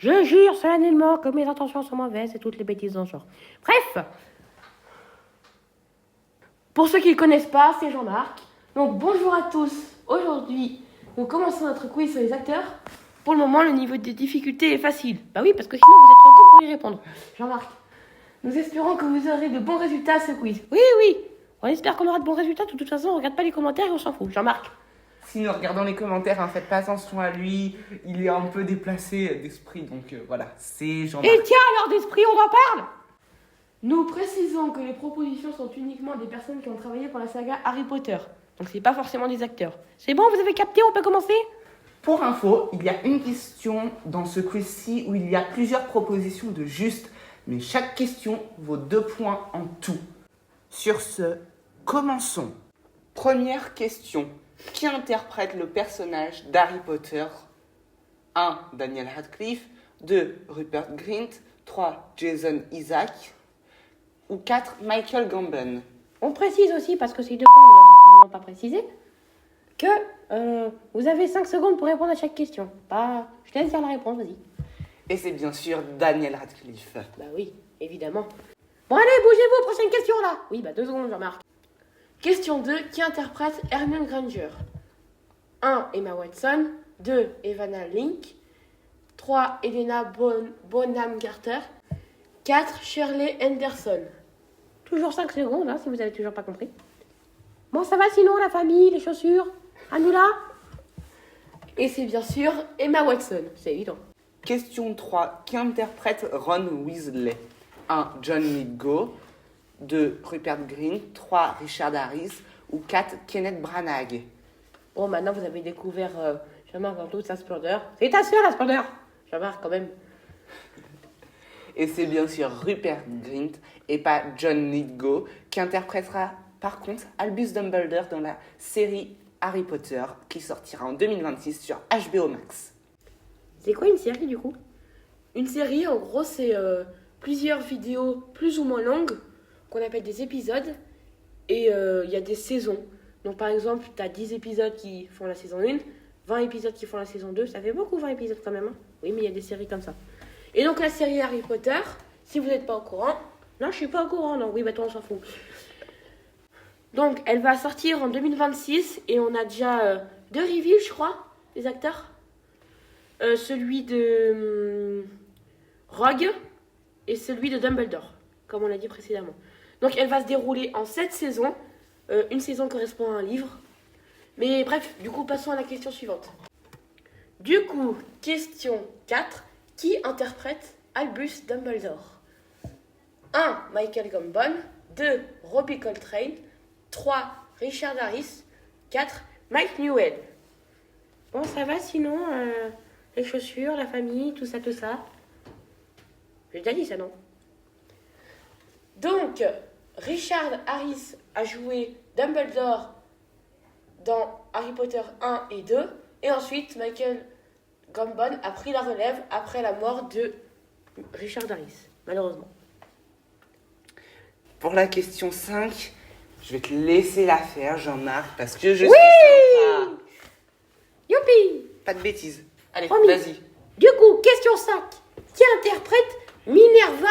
Je jure solennellement que mes intentions sont mauvaises et toutes les bêtises dans le genre. Bref, pour ceux qui ne le connaissent pas, c'est Jean-Marc. Donc bonjour à tous. Aujourd'hui, nous commençons notre quiz sur les acteurs. Pour le moment, le niveau de difficulté est facile. Bah oui, parce que sinon vous êtes trop con pour y répondre. Jean-Marc, nous espérons que vous aurez de bons résultats à ce quiz. Oui. On espère qu'on aura de bons résultats. De toute façon, on regarde pas les commentaires et on s'en fout. Jean-Marc. Si nous regardons les commentaires, faites pas attention à lui, il est un peu déplacé d'esprit, donc voilà, c'est Jean-Marc. Et tiens, alors d'esprit, on en parle. Nous précisons que les propositions sont uniquement des personnes qui ont travaillé pour la saga Harry Potter. Donc c'est pas forcément des acteurs. C'est bon, vous avez capté, on peut commencer ? Pour info, il y a une question dans ce quiz-ci où il y a plusieurs propositions de juste, mais chaque question vaut 2 points en tout. Sur ce, commençons. Première question. Qui interprète le personnage d'Harry Potter ? 1. Daniel Radcliffe. 2. Rupert Grint. 3. Jason Isaac. Ou 4. Michael Gambon. On précise aussi, parce que ces deux points, ils n'ont pas précisé, que vous avez 5 secondes pour répondre à chaque question. Bah, je te laisse dire la réponse, vas-y. Et c'est bien sûr Daniel Radcliffe. Bah oui, évidemment. Bon allez, bougez-vous, prochaine question là. Oui, bah 2 secondes, Jean-Marc. Question 2, qui interprète Hermione Granger ? 1. Emma Watson. 2. Evanna Link. 3. Helena Bonham Carter. 4. Shirley Henderson. Toujours 5 secondes, hein, si vous avez toujours pas compris. Bon, ça va sinon, la famille, les chaussures, Anoula ? Et c'est bien sûr Emma Watson, c'est évident. Question 3. Qui interprète Ron Weasley ? 1. John Lithgow. 2. Rupert Grint. 3. Richard Harris. Ou 4. Kenneth Branagh. Bon, maintenant vous avez découvert Jean-Marc dans toute sa splendeur. C'est ta sœur, la splendeur, Jean-Marc, quand même. Et c'est bien sûr Rupert Grint et pas John Lithgow qui interprétera par contre Albus Dumbledore dans la série Harry Potter qui sortira en 2026 sur HBO Max. C'est quoi une série du coup ? Une série, en gros, c'est plusieurs vidéos plus ou moins longues qu'on appelle des épisodes et il y a des saisons. Donc par exemple, tu as 10 épisodes qui font la saison 1, 20 épisodes qui font la saison 2. Ça fait beaucoup 20 épisodes quand même. Hein, oui, mais il y a des séries comme ça. Et donc la série Harry Potter, si vous n'êtes pas au courant... Non, je suis pas au courant, non. Oui, bah toi, on s'en fout. Donc, elle va sortir en 2026 et on a déjà 2 reveals, je crois, des acteurs. Celui de Rogue et celui de Dumbledore, comme on l'a dit précédemment. Donc, elle va se dérouler en 7 saisons. Une saison correspond à un livre. Mais bref, du coup, passons à la question suivante. Du coup, question 4. Qui interprète Albus Dumbledore ? 1. Michael Gambon. 2. Robbie Coltrane. 3. Richard Harris. 4. Mike Newell. Bon, ça va sinon les chaussures, la famille, tout ça. J'ai déjà dit ça, non ? Donc, Richard Harris a joué Dumbledore dans Harry Potter 1 et 2. Et ensuite, Michael Gambon a pris la relève après la mort de Richard Harris, malheureusement. Pour la question 5, je vais te laisser la faire, Jean-Marc, parce que je Oui ! suis sympa. Youpi ! Pas de bêtises. Allez, Promis. vas-y. Du coup, question 5. Qui interprète Minerva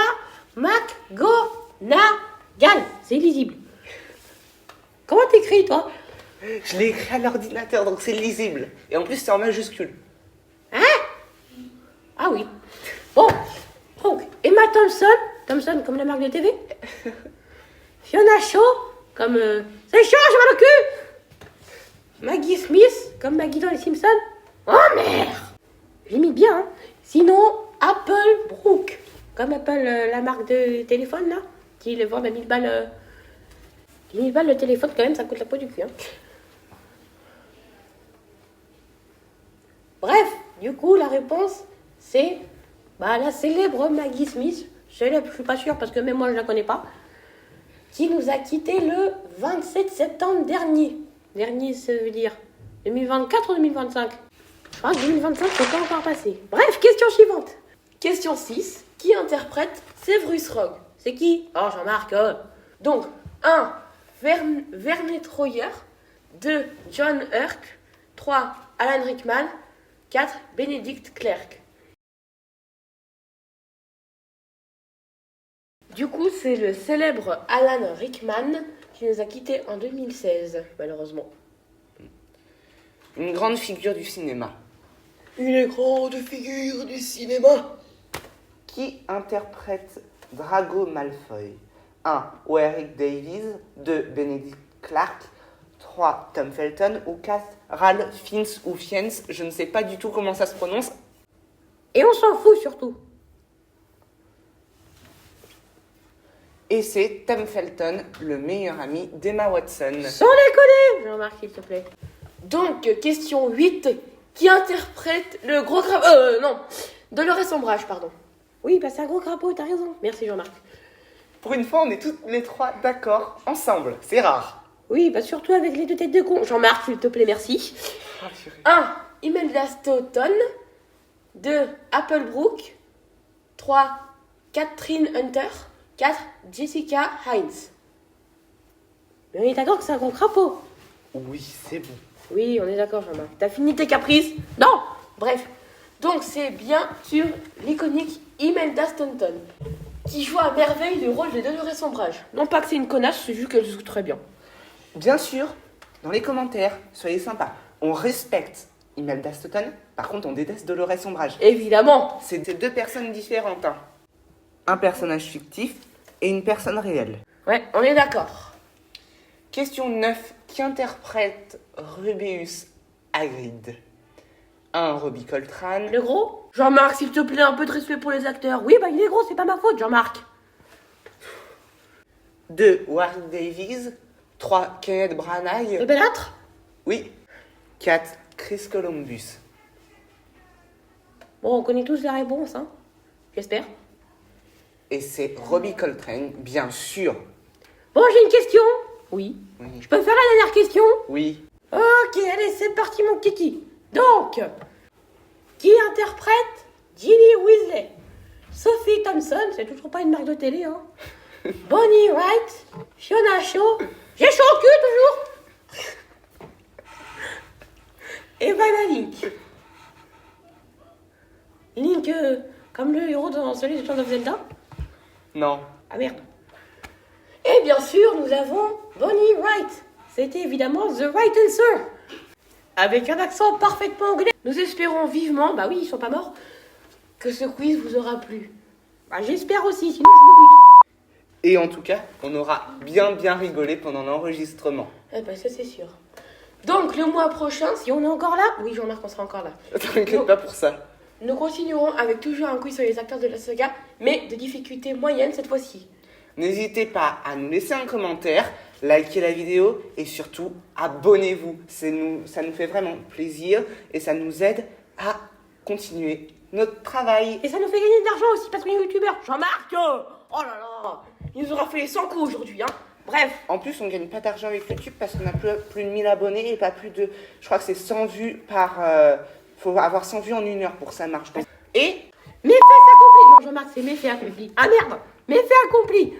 McGonagall ? C'est lisible. Comment t'écris, toi ? Je l'ai écrit à l'ordinateur, donc c'est lisible. Et en plus, c'est en majuscule. Ah oui. Bon, donc, Emma Thompson comme la marque de TV. Fiona Shaw comme c'est chaud, je m'en occupe. Maggie Smith comme Maggie dans les Simpsons. Oh merde, j'imite bien. Hein. Sinon, Apple Brooke comme Apple, la marque de téléphone là, qui le vend à 1000 balles. 1000 balles le téléphone quand même, ça coûte la peau du cul. Hein. Bref, du coup, la réponse, c'est la célèbre Maggie Smith. Célèbre, je suis pas sûre parce que même moi je la connais pas. Qui nous a quitté le 27 septembre dernier. Dernier, ça veut dire 2024 ou 2025 ? Je crois que 2025, c'est pas encore passé. Bref, question suivante. Question 6. Qui interprète Severus Rogue ? C'est qui ? Oh, Jean-Marc. Donc, 1. Verne Troyer. 2. John Hurt. 3. Alan Rickman. 4. Benedict Clerc. Du coup, c'est le célèbre Alan Rickman qui nous a quittés en 2016, malheureusement. Une grande figure du cinéma. Une grande figure du cinéma. Qui interprète Drago Malfoy? 1. Warwick Davis. 2. Benedict Clark. 3. Tom Felton. Ou 4. Ralph Fiennes ou Fiennes. Je ne sais pas du tout comment ça se prononce. Et on s'en fout surtout. Et c'est Tom Felton, le meilleur ami d'Emma Watson. Sans déconner, Jean-Marc, s'il te plaît. Donc, question 8. Qui interprète le gros crapaud... non. Dolores Ombrage, pardon. Oui, bah c'est un gros crapaud, t'as raison. Merci, Jean-Marc. Pour une fois, on est toutes les trois d'accord ensemble. C'est rare. Oui, bah surtout avec les deux têtes de con. Jean-Marc, s'il te plaît, merci. 1. Imelda Staunton. 2. Applebrook. 3. Catherine Hunter. 4. Jessica Hines. Mais on est d'accord que c'est un gros crapaud. Oui, c'est bon. Oui, on est d'accord, Jean-Marc. T'as fini tes caprices? Non. Bref. Donc, c'est bien sûr l'iconique Imelda Staunton, qui joue à merveille le rôle de Dolores Ombrage. Non pas que c'est une connasse, c'est juste qu'elle joue très bien. Bien sûr, dans les commentaires, soyez sympas. On respecte Imelda Staunton, par contre, on déteste Dolores Ombrage. Évidemment. C'est deux personnes différentes. Hein. Un personnage fictif et une personne réelle. Ouais, on est d'accord. Question 9. Qui interprète Rubeus Hagrid? 1. Robbie Coltrane. Le gros? Jean-Marc, s'il te plaît, un peu de respect pour les acteurs. Oui, bah il est gros, c'est pas ma faute, Jean-Marc. 2. Warwick Davis. 3. Kenneth Branagh. Le belâtre? Oui. 4. Chris Columbus. Bon, on connaît tous la réponse, hein. J'espère. Et c'est Robbie Coltrane, bien sûr. Bon, j'ai une question. Oui. Je peux faire la dernière question? Oui. Ok, allez, c'est parti, mon kiki. Donc, qui interprète Ginny Weasley? Sophie Thompson, c'est toujours pas une marque de télé, hein. Bonnie Wright, Fiona Shaw, j'ai chaud au cul toujours. Evan Link. Link, comme le héros dans celui de Legend of Zelda? Non. Ah merde. Et bien sûr, nous avons Bonnie Wright. C'était évidemment The Right Answer. Avec un accent parfaitement anglais. Nous espérons vivement, bah oui, ils sont pas morts, que ce quiz vous aura plu. Bah j'espère aussi, sinon je vous bute. Et en tout cas, on aura bien rigolé pendant l'enregistrement. Eh bah ça c'est sûr. Donc le mois prochain, si on est encore là, oui Jean-Marc, on sera encore là. T'inquiète pas pour ça. Nous continuerons avec toujours un quiz sur les acteurs de la saga, mais de difficulté moyenne cette fois-ci. N'hésitez pas à nous laisser un commentaire, liker la vidéo et surtout abonnez-vous. Ça nous fait vraiment plaisir et ça nous aide à continuer notre travail. Et ça nous fait gagner de l'argent aussi parce qu'on est youtubeur. Jean-Marc, oh là là, il nous aura fait les 100 coups aujourd'hui, hein. Bref. En plus, on gagne pas d'argent avec YouTube parce qu'on a plus de 1000 abonnés et pas plus de... Je crois que c'est 100 vues par... faut avoir 100 vues en 1 heure pour que ça marche. Et... Méfait accompli. Non, Jean-Marc, c'est méfait accompli. Ah merde, méfait accompli.